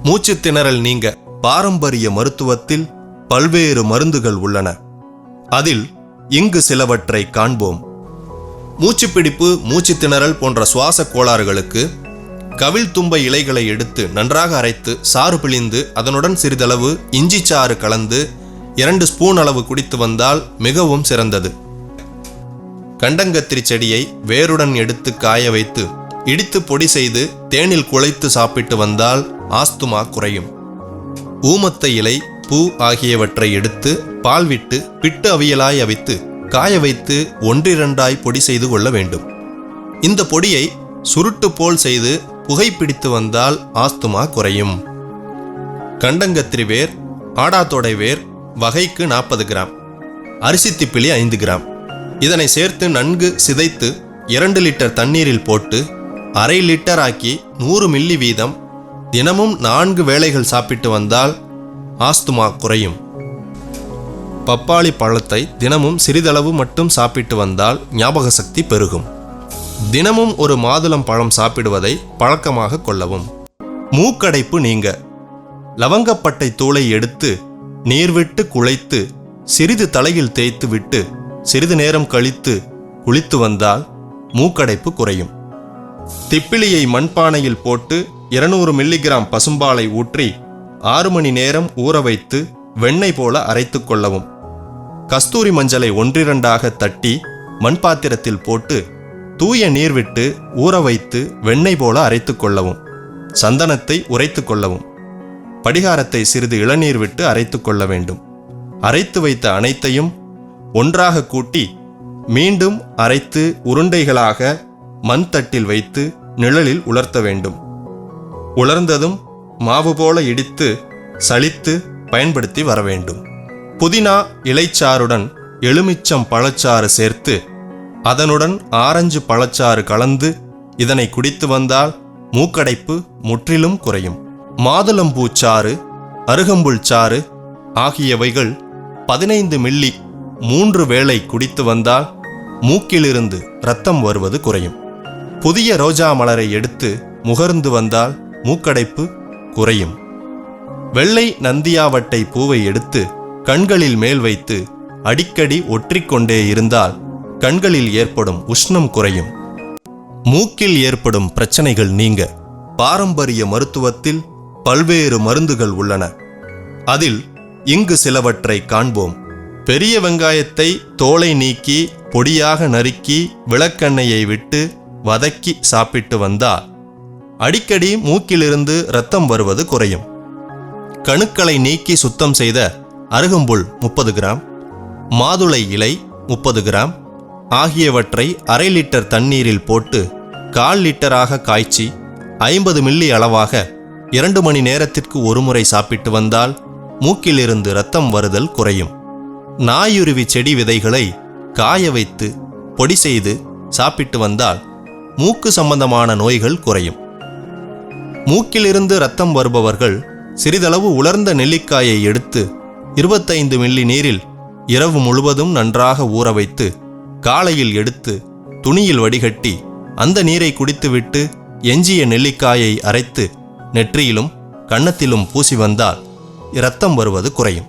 மூச்சு திணறல் நீங்க பாரம்பரிய மருத்துவத்தில் பல்வேறு மருந்துகள் உள்ளன. அதில் இங்கு சிலவற்றை காண்போம். மூச்சுப்பிடிப்பு, மூச்சு திணறல் போன்ற சுவாச கோளாறுகளுக்கு கவில் தும்பை இலைகளை எடுத்து நன்றாக அரைத்து சாறு பிழிந்து அதனுடன் சிறிதளவு இஞ்சி சாறு கலந்து 2 ஸ்பூன் அளவு குடித்து வந்தால் மிகவும் சிறந்தது. கண்டங்கத்திரி செடியை வேருடன் எடுத்து காய வைத்து இடித்து பொடி செய்து தேனில் குழைத்து சாப்பிட்டு வந்தால் ஆஸ்துமா குறையும். ஊமத்தை இலை, பூ ஆகியவற்றை எடுத்து பால் விட்டு பிட்டு அவியலாய் அவித்து காய வைத்து 1-2 பொடி செய்து கொள்ள வேண்டும். இந்த பொடியை சுருட்டு போல் செய்து புகைப்பிடித்து வந்தால் ஆஸ்துமா குறையும். கண்டங்கத்திரி வேர், ஆடாத்தொடை வேர் வகைக்கு 40 கிராம், அரிசி திப்பிலி 5 கிராம். இதனை சேர்த்து நன்கு சிதைத்து 2 லிட்டர் தண்ணீரில் போட்டு 1/2 லிட்டர் ஆக்கி 100 மில்லி வீதம் தினமும் 4 வேளைகள் சாப்பிட்டு வந்தால் ஆஸ்துமா குறையும். பப்பாளி பழத்தை தினமும் சிறிதளவு மட்டும் சாப்பிட்டு வந்தால் ஞாபக சக்தி பெருகும். தினமும் ஒரு மாதுளம் பழம் சாப்பிடுவதை பழக்கமாக கொள்ளவும். மூக்கடைப்பு நீங்க லவங்கப்பட்டை தூளை எடுத்து நீர் விட்டு குழைத்து சிறிது தலையில் தேய்த்து விட்டு சிறிது நேரம் கழித்து குளித்து வந்தால் மூக்கடைப்பு குறையும். திப்பிலியை மண்பானையில் போட்டு 200 மில்லிகிராம் பசும்பாலை ஊற்றி 6 மணி நேரம் ஊற வைத்து வெண்ணெய் போல அரைத்து கொள்ளவும். கஸ்தூரி மஞ்சளை 1-2 தட்டி மண்பாத்திரத்தில் போட்டு தூய நீர் விட்டு ஊற வைத்து வெண்ணெய் போல அரைத்து கொள்ளவும். சந்தனத்தை உரைத்து கொள்ளவும். படிகாரத்தை சிறிது இளநீர் விட்டு அரைத்து கொள்ள வேண்டும். அரைத்து வைத்த அனைத்தையும் ஒன்றாக கூட்டி மீண்டும் அரைத்து உருண்டைகளாக மண் தட்டில் வைத்து நிழலில் உலர்த்த வேண்டும். உலர்ந்ததும் மாவு போல இடித்து சலித்து பயன்படுத்தி வர வேண்டும். புதினா இலைச்சாறுடன் எலுமிச்சம் பழச்சாறு சேர்த்து அதனுடன் ஆரஞ்சு பழச்சாறு கலந்து இதனை குடித்து வந்தால் மூக்கடைப்பு முற்றிலும் குறையும். மாதுளம்பூச்சாறு, அருகம்புல் சாறு ஆகியவைகள் 15 மில்லி 3 வேளை குடித்து வந்தால் மூக்கிலிருந்து இரத்தம் வருவது குறையும். புதிய ரோஜா மலரை எடுத்து முகர்ந்து வந்தால் மூக்கடைப்பு குறையும். வெள்ளை நந்தியாவட்டை பூவை எடுத்து கண்களில் மேல் வைத்து அடிக்கடி ஒற்றிக்கொண்டே இருந்தால் கண்களில் ஏற்படும் உஷ்ணம் குறையும். மூக்கில் ஏற்படும் பிரச்சனைகள் நீங்க பாரம்பரிய மருத்துவத்தில் பல்வேறு மருந்துகள் உள்ளன. அதில் இங்கு சிலவற்றை காண்போம். பெரிய வெங்காயத்தை தோலை நீக்கி பொடியாக நறுக்கி விளக்கெண்ணெயை விட்டு வதக்கி சாப்பிட்டு வந்தால் அடிக்கடி மூக்கிலிருந்து இரத்தம் வருவது குறையும். கணுக்களை நீக்கி சுத்தம் செய்த அருகம்புல் 30 கிராம், மாதுளை இலை 30 கிராம் ஆகியவற்றை 1/2 லிட்டர் தண்ணீரில் போட்டு 1/4 லிட்டராக காய்ச்சி 50 மில்லி அளவாக 2 மணி நேரத்திற்கு ஒரு முறை சாப்பிட்டு வந்தால் மூக்கிலிருந்து இரத்தம் வருதல் குறையும். நாயுருவி செடி விதைகளை காய வைத்து பொடி செய்து சாப்பிட்டு வந்தால் மூக்கு சம்பந்தமான நோய்கள் குறையும். மூக்கிலிருந்து இரத்தம் வருபவர்கள் சிறிதளவு உலர்ந்த நெல்லிக்காயை எடுத்து 25 மில்லி நீரில் இரவு முழுவதும் நன்றாக ஊற வைத்து காலையில் எடுத்து துணியில் வடிகட்டி அந்த நீரை குடித்துவிட்டு எஞ்சிய நெல்லிக்காயை அரைத்து நெற்றியிலும் கன்னத்திலும் பூசி வந்தால் இரத்தம் வருவது குறையும்.